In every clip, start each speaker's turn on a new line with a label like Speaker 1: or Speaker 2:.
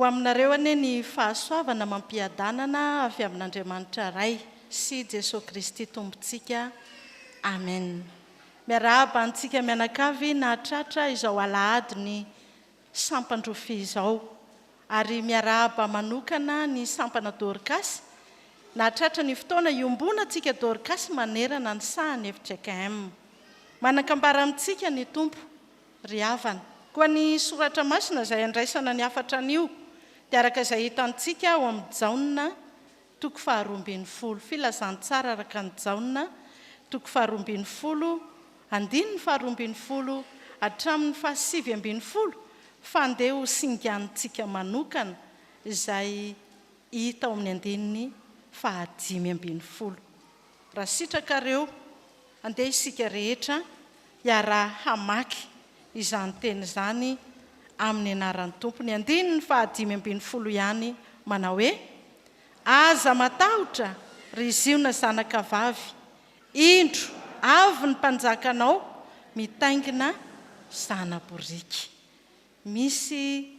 Speaker 1: aminareo ane ny fahasoavana mampiadanana avy amin'Andriamanitra ray sy Jesosy Kristy tompontsika. Amen. Miarahaba antsika mianakavy nahatratra izao Alahadin'ny Sampandrofia izao, ary miarahaba manokana ny Sampana DORKASY nahatratra ny fotoana iombona antsika DORKASY manerana ny sahany HAINGOMAMPIANINA. Manakambara amintsika ny Tompo ry havana. Koa ny Soratra Masina izay andraisana ny hafatra an'io dia araka izay hitantsika ao amin'ny Jaona toko 12, filazany tsara araka ny Jaona toko 12, Andinin-tSoratra Masina hatramin'ny 7:20 fandeha ho singantsika manokana izay hita ao amin'ny Andinin-tSoratra Masina 5:20. Raha sitrakareo andeha isika rehetra hiara hamaky izany teny izany amin'ny anaran'ny Tompo. Ny Andinin-tSoratra Masina 5:20 ihany manao hoe: aza matahotra ry Jeona zanakavavy, indro avy ny mpanjakanao mitaingina zana-boriky. Misy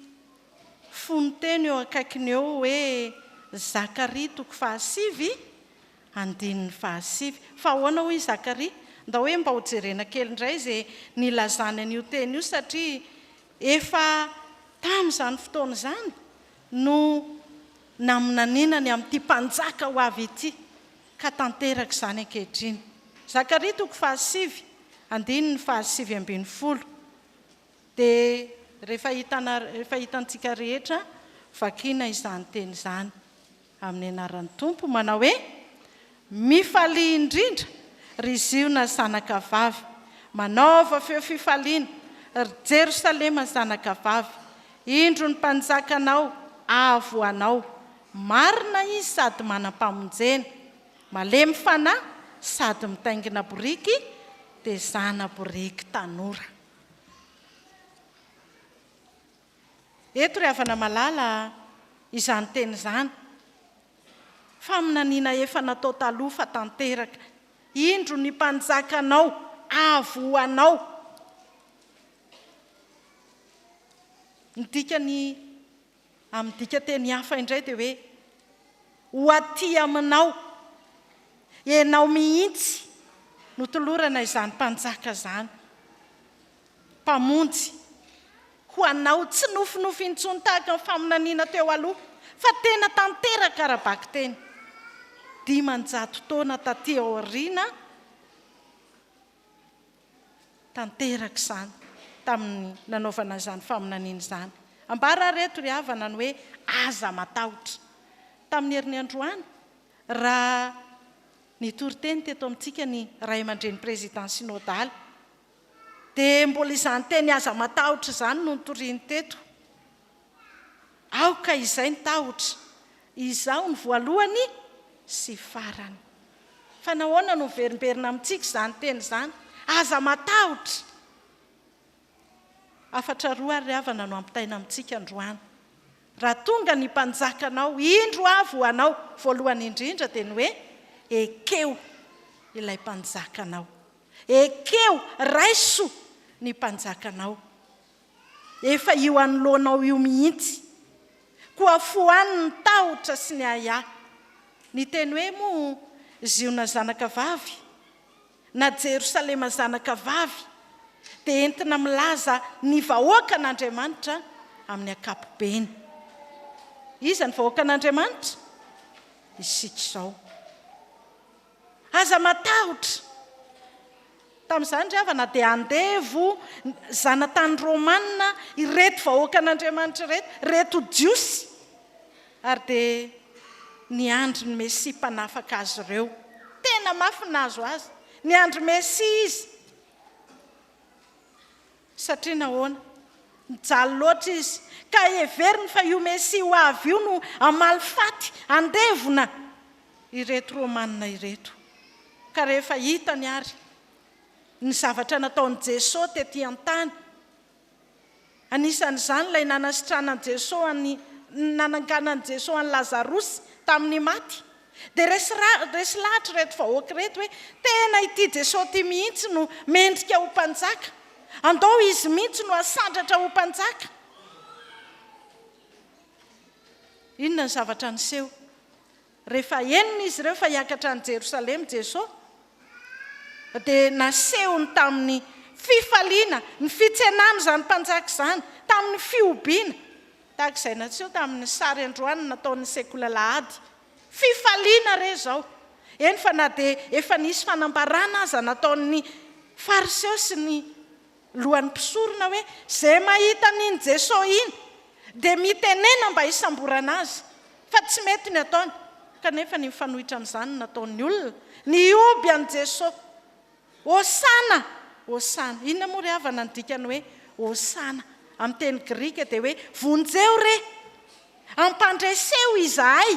Speaker 1: fonoteny eo akaikiny eo hoe Zakaria toko 7, Andinin-tSoratra 7. Fa ahoana hoy Zakaria? Nda hoe mba ho jerena kely indray izay nilazana an'io teny io, satria efa tamin'izany fotoana izany no naminaninany amin'ity mpanjaka ho avy ity, ka tanteraka izany ankehitriny. Zakaria toko 7, Andinin-tSoratra 7:20. Dia rehefa hitantsika rehetra vakiana izany teny izany amin'ny anaran'ny Tompo, manao hoe: mifalia indrindra ry Jeona zanakavavy, manaova feo fifaliana ry Jerosalema zanakavavy, indro ny mpanjakanao avo anao, marina izy sady manam-pamonjena, malemy fanahy sady mitaingina boriky, dia zana-boriky tanora. Eto ry havana malala izany teny izany, faminaniana efa natao taloha fa tanteraka. Indro ny mpanjakanao avo anao. Ny dikany amin'ny dikateny hafa indray dia hoe: ho aty aminao, ianao mihitsy no tolorana izany mpanjaka izany, mpamonjy ho anao, tsy nofinofy intsony tahaka ny faminaniana teo aloha, fa tena tanteraka arabaky teny. 500 taona taty aoriana tanteraka izany tamin'ny nanaovana izany faminaniana izany. Ambara reto ry havana ny hoe aza matahotra. Tamin'ny herin'ny androany raha ny Toriteny teto amintsika ny ray aman-dreny président synodal, dia mbola izany teny aza matahotra izany no nitoriany teto. Aoka izay ny tahotra, izao ny voalohany sy farany. Fa nahoana no verimberina amintsika izany teny izany, aza matahotra? Hafatra roa ary havana no ampitaina amintsika androany. Raha tonga ny mpanjakanao, indro avo anao, voalohany indrindra dia ny hoe: ekeo ilay mpanjakanao, ekeo raiso ny mpanjakanao. Efa io anoloanao io mihitsy, koa fohaniny tahotra sy ny aya. Ny teny hoe mo Jeona zanakavavy na Jerosalema zanakavavy dia entina milaza ny vahoaka n'Andriamanitra amin'ny ankapobeny. Iza ny vahoaka n'Andriamanitra? Isika izao. Aza matahotra. Tamin'izany ry havana dia andevo zanatany Romanina ireto vahoaka n'Andriamanitra reto jiosy, ary dia ny andro ny Mesia mpanafaka azy ireo. Tena mafinazo azy ny andro Mesia izy, satria nahoana? Mijaly loatra izy, ka heveriny fa io Mesia ho avy io no amalifaty andevona ireto Romanina ireto. Ka rehefa hitany ary ny zavatra nataon'i Jesoa tety an-tany, anisan'izany ilay nanasitranan'i Jesoa nananganan'i Jesoa ny Lazarosy tamin'ny maty, dia resy lahatra reto vahoaka reto hoe tena ity Jesoa ty mihitsy no mendrika ho mpanjaka, andao izy mihitsy no asandratra ho mpanjaka. inona ny zavatra niseho rehefa enina izy ireo fa hiakatra ny Jerosalema Jesoa dia nasehony tamin'ny fifaliana ny fitsenana zany mpanjaka zany tamin'ny fiobiana tahaka izay naseho tamin'ny sary androany nataon'ny sekoly Alahady fifaliana re zao eny fa na dia efa nisy fanambarana aza nataon'ny fariseo sy ny lohan'ny mpisorona hoe zay mahita n'iny Jesoa iny dia mitenena mba hisamborana azy fa tsy mety ny ataony kanefa ny mifanohitra amin'izany nataon'ny olona ny oby an'i Jesoa hosana hosana inona moa ry havana ny dikany hoe hosana amin'ny teny grika dia hoe vonjeo re ampandreseo izahay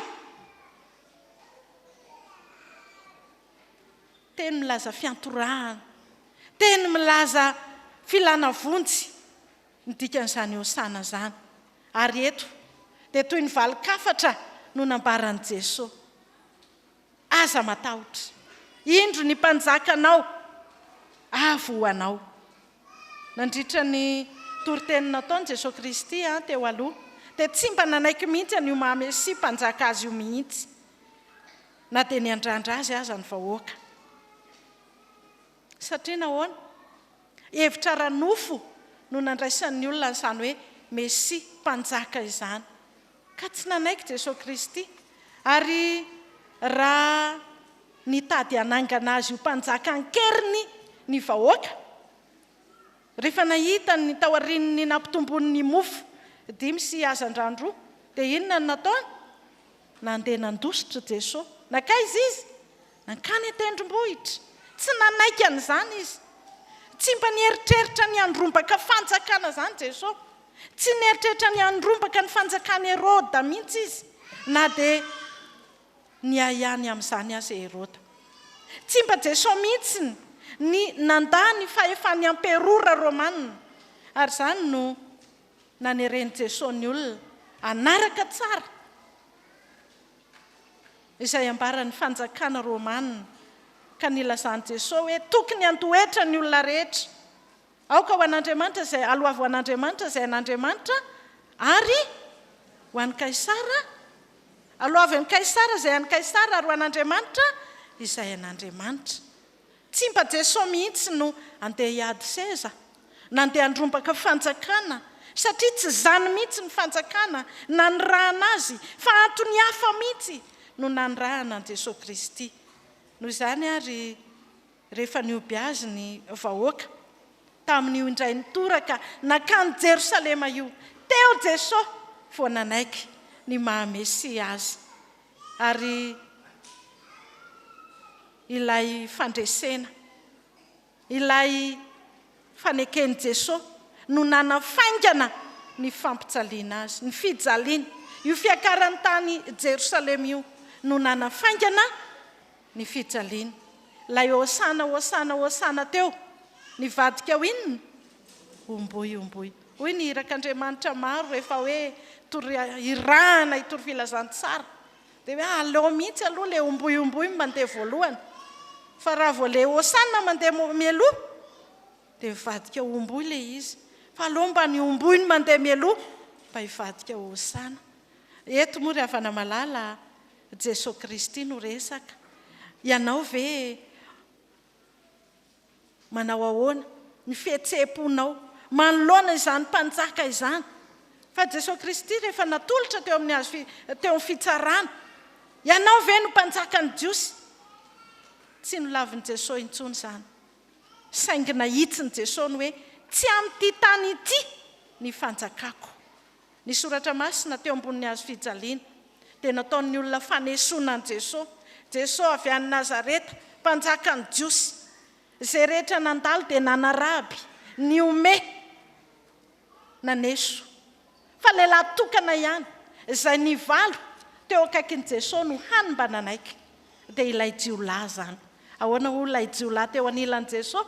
Speaker 1: teny milaza fiantorahana teny milaza filana vonjy ny dikan'izany hosana zany ary eto dia toy ny valikafatra no nambaran'i Jesoa aza matahotra indro ny mpanjakanao avo ho anao nandritra ny toriteny nataony Jesoa Kristy teo aloha dia tsy mba nanaiky mihitsy an'io mahamesy mpanjaka azy io mihitsy na dia ny andrandra azy aza ny vahoaka satria nahoana hevitra ranofo no nandraisan'ny olona izany hoe mesy mpanjaka izany ka tsy nanaiky Jesoa Kristy ary raha nitady hanangana azy io mpanjaka ankeriny ny vahoaka rehefa nahita ny tao aorian'ny nampitombon'ny mofo 5 sy azan-drandro dia inona ny nataony nandeha nandositra Jesoa nakaiza izy nankany an-tendrombohitra tsy nanaiky an'izany izy tsy mba nieritreritra ny andrombaka fanjakana zany Jesoa tsy nieritreritra ny andrombaka ny fanjakany Heroda mihitsy izy na dia ny ahihany amin'izany azy Heroda tsy mba Jesoa mihitsy ny nandany fahefany amperora romanina ary zany no nanereny Jesoa ny olona anaraka tsara izay ambaran'ny fanjakana romanina ka nilazany Jesoa hoe tokony antoetra ny olona rehetra aoka ho an'Andriamanitra izay aloavo an'Andriamanitra izay an'Andriamanitra ary ho an'ny Kaisara aloavo an'ny Kaisara izay an'ny Kaisara ary ho an'Andriamanitra izay an'Andriamanitra tsy mba Jesoa mihitsy no andeha hiady seza nandeha andrombaka fanjakana satria tsy zany mihitsy ny fanjakana nanirahana azy fa antony hafa mihitsy no nanirahana an Jesoa Kristy noho izany ary rehefa nioby azy ny vahoaka tamin'io indray nitoraka nakany Jerosalema io teo Jesoa vao nanaiky ny mahamesy azy ary ilay fandresena ilay fanekeny Jesoa no nanafaingana ny fampijaliana azy ny fijaliana io fiakaran'ny tany Jerosalema io no nanafaingana ny fijaliana lay hosana hosana hosana teo nivadika ho inona omboy omboy hoy ny irak'Andriamanitra maro rehefa hoe irahana hitory filazantsara dia hoe aleo mihitsy aloha le omboy omboy mandeha voalohany fa raha vao le hosana mandeha mialoha dia mivadika omboy le izy fa aloha mba ny omboy ny mandeha mialoha mba hivadika hosana eto moa ry havana malala Jesoa Kristy no resaka ianao ve manao ahoana ny fihetseponao manoloana izany mpanjaka izany fa Jesoa Kristy rehefa natolotra teo amin'ny azy teo amin'ny fitsarana ianao ve no mpanjakany Jiosy tsy no lavin'i Jesoa intsony izany saingy nahitsiny Jesoa no hoe tsy amin'ity tany ity ny fanjakako ny soratra masina teo ambonin'ny azo fijaliana dia nataon'ny olona fanesona an Jesoa Jesoa avy any Nazareta mpanjakany Jiosy izay rehetra nandalo dia nanaraby ny ome naneso fa lehilahy tokana ihany izay nivalo teo akaikin'i Jesoa no hany mba nanaiky dia ilay jiolahy zany ahoana ho ilay jiolahy teo anilan'i Jesoa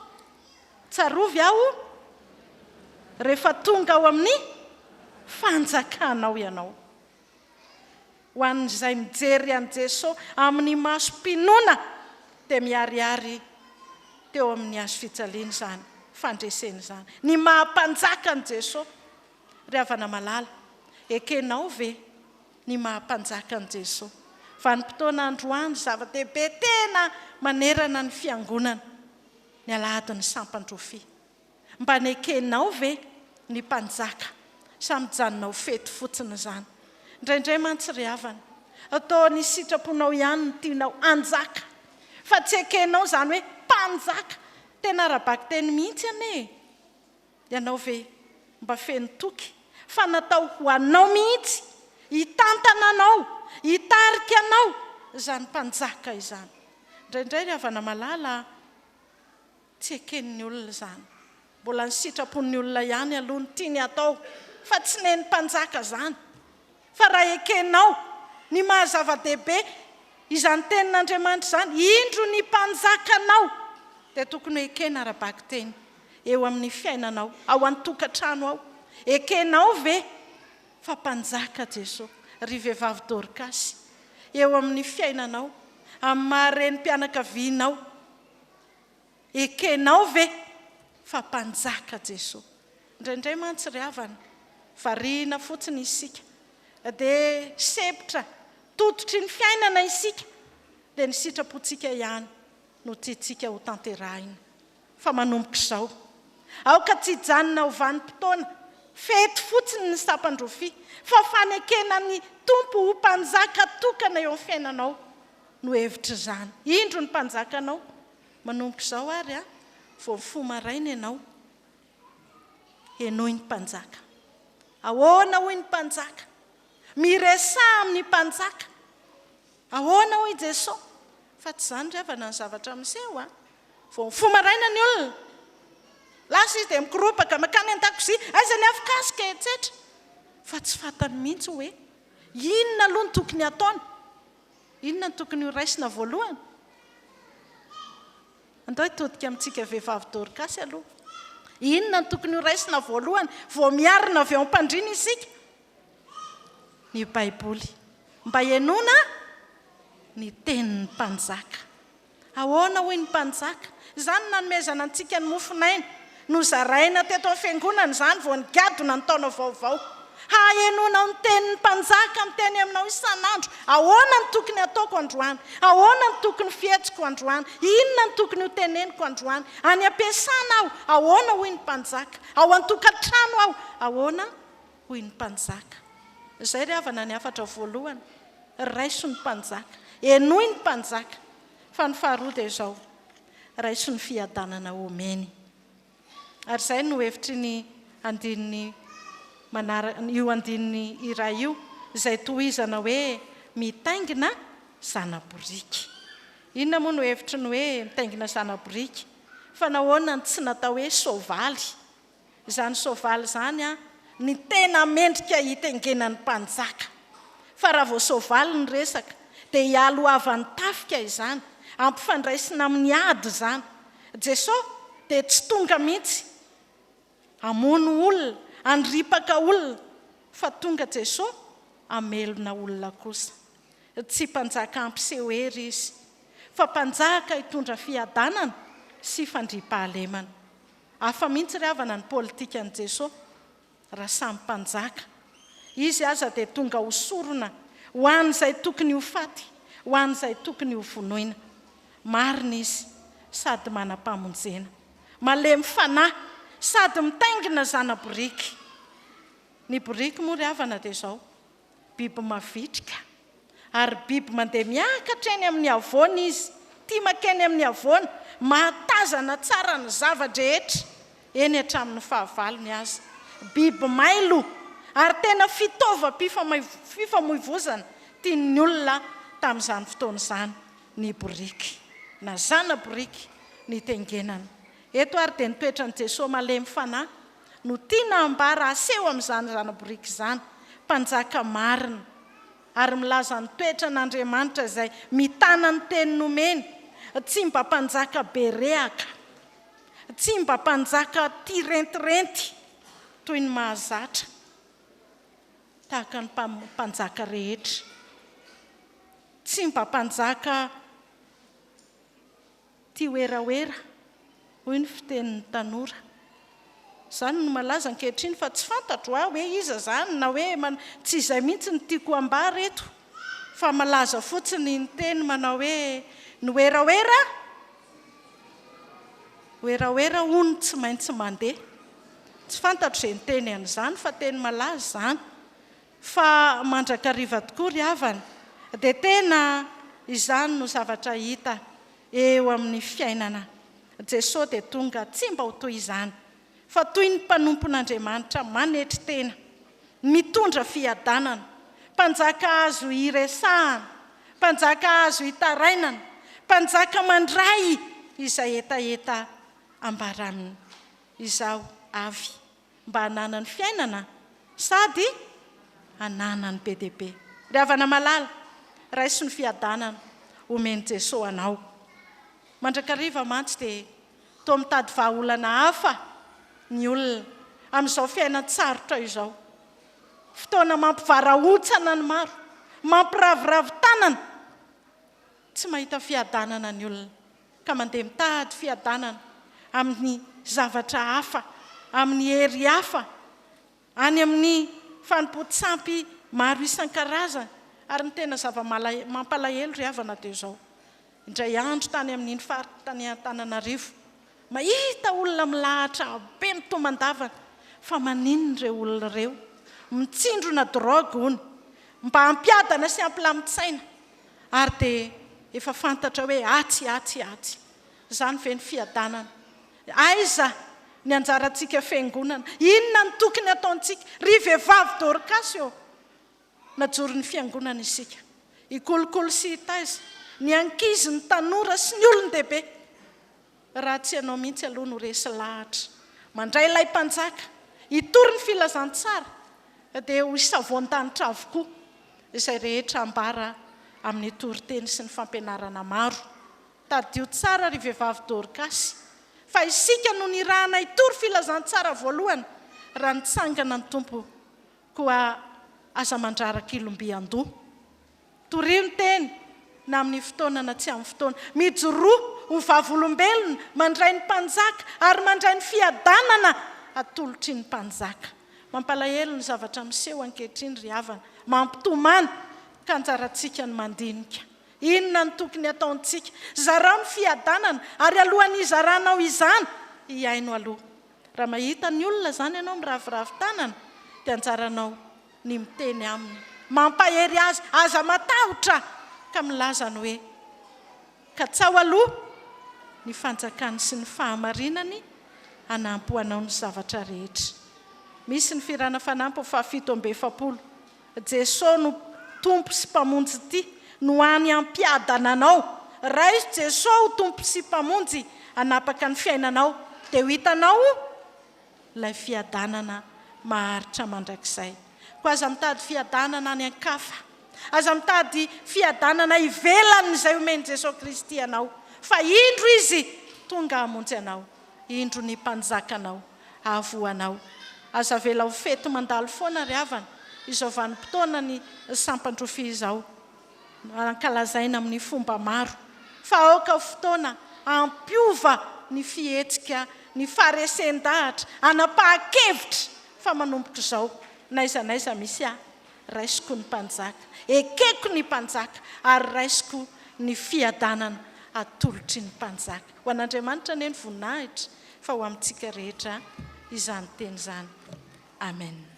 Speaker 1: tsarovy aho rehefa tonga ao amin'ny fanjakanao ianao ho an'izay mijery an Jesoa amin'ny masom-pinoana dia miariary teo amin'ny azo fijaliana zany fandreseny zany ny mahampanjaka an Jesoa ry havana malala ekenao ve ny mahampanjakan'i Jesoa. Vanim-potoana androany zava-dehibe tena manerana ny fiangonana ny Alahadin'ny Sampandrofia. Mba nekenao ve ny mpanjaka samijanonao fety fotsiny izany. Indraindray mantsy havana atao ny sitraponao ihany ny tianao anjaka fa tsy ekenao izany hoe mpanjaka tena arabaky teny mihitsy ane. Ianao ve mba feno toky fa natao ho anao mihitsy hitantana anao, hitarika anao izany mpanjaka izany. Indraindray havana malala tsy eken'ny olona izany. Mbola ny sitrapon'ny olona ihany aloha ny tiany atao fa tsy neny mpanjaka izany. Fa raha ekenao ny mahazava-dehibe izany tenin'Andriamanitra izany, indro ny mpanjakanao, dia tokony ekena arabaky teny eo amin'ny fiainanao, ao an-tokantrano ao. Ekenao ve fa mpanjaka Jesoa, ry vehivavy Dorkasy, eo amin'ny fiainanao, amin'ny maha-renim-pianakavianao. Ekenao ve fa mpanjaka Jesoa. Indraindray mantsy ry havana variana fotsiny isika, dia sepitra tototry ny fiainana isika, dia ny sitrapontsika ihany no tiantsika ho tanterahina. Fa manomboka izao, aoka tsy hijanona ho vanim-potoana fety fotsiny ny Sampandrofia, fa fanekena ny Tompo ho mpanjaka tokana eo amin'ny fiainanao no hevitra izany. Indro ny mpanjakanao. Manomboka izao ary vao fomaraina ianao, enoy ny mpanjaka. Ahoana hoy ny mpanjaka? Miresa amin'ny mpanjaka. Ahoana hoy Jesoa? Fa tsy izany revana ny zavatra miseho vao fomaraina ny olona. Lasa izy dia mikoropaka makany an-dakozia, aiza ny afokasika etsetra. Fa tsy fantany mihitsy hoe inona aloha ny tokony ataony, inona ny tokony ho raisina voalohany. Andao hitodika amintsika vehivavy Dorkasy aloha. Inona ny tokony ho raisina voalohany vao miarina avy ao Mpandrina isika? Ny Baiboly. Mba henona ny tenin'ny mpanjaka. Ahoana hoy ny mpanjaka? Izany nanomezana antsika ny mofinaina, no zaraina teto amin'ny fiangonana izany vao nigadona ny taona vaovao. Hahenona ny tenin'ny mpanjaka miteny aminao isan'andro. Ahoana ny tokony ataoko androany? Ahoana ny tokony fihetsiko androany? Inona ny tokony ho teneniko androany? Any ampiasana aho, ahoana hoy ny mpanjaka? Ao an-tokantrano aho, ahoana hoy ny mpanjaka? Izay ry havana ny hafatra voalohany, raiso ny mpanjaka, enoy ny mpanjaka. Fa ny faharoa dia izao, raiso ny fiadanana omeny. Ary izay no hevitry ny andin'ny io andin'ny iray io, izay tohizana hoe mitaingina zana-boriky. Inona moa no hevitry ny hoe mitaingina zana-boriky? Fa nahoana ny tsy natao hoe soavaly. Izany soavaly izany ny tena mendrika hitengenan'ny mpanjaka. Fa raha vao soavaly ny resaka, dia hialo avan'ny tafika izany, ampifandraisina amin'ny ady izany. Jesoa dia tsy tonga mihitsy hamono olona, andripaka olona, fa tonga Jesoa amelona olona kosa. Tsy mpanjaka ampisehoery izy, fa mpanjaka hitondra fiadanana sy fandriam-pahalemana. Hafa mihitsy ry havana ny politika an'i Jesoa raha samy mpanjaka. Izy aza dia tonga ho sorona ho an'izay tokony ho faty, ho an'izay tokony ho vonoina. Marina izy sady manam-pamonjena, malemy fanahy sady mitaingina zana-boriky. Ny boriky moa ry havana dia izao, biby mavitrika, ary biby mandeha miakatra eny amin'ny havoana izy, tia makeny amin'ny havoana, mahatazana tsara ny zava-drehetra eny hatramin'ny fahavalony azy. Biby mailo, ary tena fifamoivozana tian'ny olona tamin'izany fotoana izany ny boriky, na zana-boriky ny tengenana. Eto ary dia nitoetra ny Jesoa malemy fanahy no tiana ambara aseho amin'izany zana-boriky izany, mpanjaka marina, ary milaza ny toetra n'Andriamanitra izay mitana ny teny nomeny. Tsy mba mpanjaka berehaka, tsy mba mpanjaka tia rentirenty toy ny mahazatra, tahaka ny mpanjaka rehetra. Tsy mba mpanjaka tia oeraoera, hoy ny fitenin'ny tanora, Zany no malaza ankehitriny fa tsy fantatro hoe iza zany na hoe tsy izay mihitsy ny tiako ambara eto fa malaza fotsiny ny teny manao hoe oeraoera hono tsy maintsy mandeha. Tsy fantatro izay ny teny an'izany fa teny malaza zany fa mandrakariva tokoa ry havana dia tena izany no zavatra hita eo amin'ny fiainana. Jesoa dia tonga tsy mba ho toy izany fa toy ny mpanompon'Andriamanitra manetry tena, mitondra fiadanana, mpanjaka azo iresahana, mpanjaka azo hitarainana, mpanjaka mandray izay etaeta ambara aminy. Izaho avy mba hanana ny fiainana sady hanana ny be dia be. Ry havana malala, raisy ny fiadanana omeny Jesoa anao. Mandrakariva mantsy dia toa mitady vahaolana hafa ny olona amin'izao fiainan-tsarotra izao. Fotoana mampivarahontsana ny maro, mampiravoravo tanana, tsy mahita fiadanana ny olona ka mandeha mitady fiadanana amin'ny zavatra hafa, amin'ny hery hafa, any amin'ny fanompoan-tsampy maro isan-karazany. Ary ny tena mampalahelo ry havana dia izao. Indray andro tany amin'iny faritra tany Antananarivo, mahita olona milahatra be mitomandavana fa maninona ireo olona ireo? Mitsindrona drogue hono, mba hampiadana sy hampilamin-tsaina ary dia efa fantatra hoe atsy. Zany ve ny fiadanana? Aiza ny anjarantsika fiangonana? Inona ny tokony ataontsika? Ry vehivavy Dorkasy eo najoro ny fiangonana isika, ikolokolo sy hitaiza, ny ankizy, ny tanora sy ny olon-dehibe. Raha tsy ianao mihitsy aloha no resy lahatra mandray ilay mpanjaka, hitory ny filazantsara dia ho isavoan-danitra avokoa izay rehetra ambara amin'ny toriteny sy ny fampianarana maro. Tadio tsara ry vehivavy Dorkasy fa isika no nirahana hitory filazantsara voalohany raha nitsangana ny Tompo koa aza mandraraka ilombian-doha. Torio ny teny na amin'ny fotoana na tsy amin'ny fotoana, mijoroa ho vavolombelona mandray ny mpanjaka ary mandray ny fiadanana atolotry ny mpanjaka. Mampalahelo ny zavatra miseho ankehitriny ry havana, mampitomany ka anjarantsika ny mandinika. Inona ny tokony ataontsika? Zarao ny fiadanana ary alohan'ny zaranao izany hiaino aloha. Raha mahita ny olona zany ianao miravoravo tanana dia anjaranao ny miteny aminy, mampahery azy, aza matahotra ka milaza ny hoe katsao aloha ny fanjakany sy ny fahamarinany hanampy anao ny zavatra rehetra. Misy ny firana fanampy 770. Jesoa no tompo sy mpamonjy ity no any ampiadananao. Raha Jesoa ho tompo sy mpamonjy hanapaka ny fiainanao dia ho hitanao ilay fiadanana maharitra mandrakizay. Koa aza mitady fiadanana any ankafa, aza mitady fiadanana ivelany izay omeny Jesoa Kristy anao, fa indro izy tonga hamonjy anao, indro ny mpanjakanao hahavoanao. Aza vela ho fety mandalo foana ry havana izao vanim-potoana ny Sampandrofia izao, ankalazaina amin'ny fomba maro, fa aoka fotoana ampiova ny fihetsika, ny faharesen-dahatra, anapa-kevitra fa manomboka izao naiza misy raisiko ny mpanjaka, ekeko ny mpanjaka ary raisiko ny fiadanana atolotry ny mpanjaka. Ho an'Andriamanitra anie ny voninahitra fa ho amintsika rehetra izany teny izany. Amen.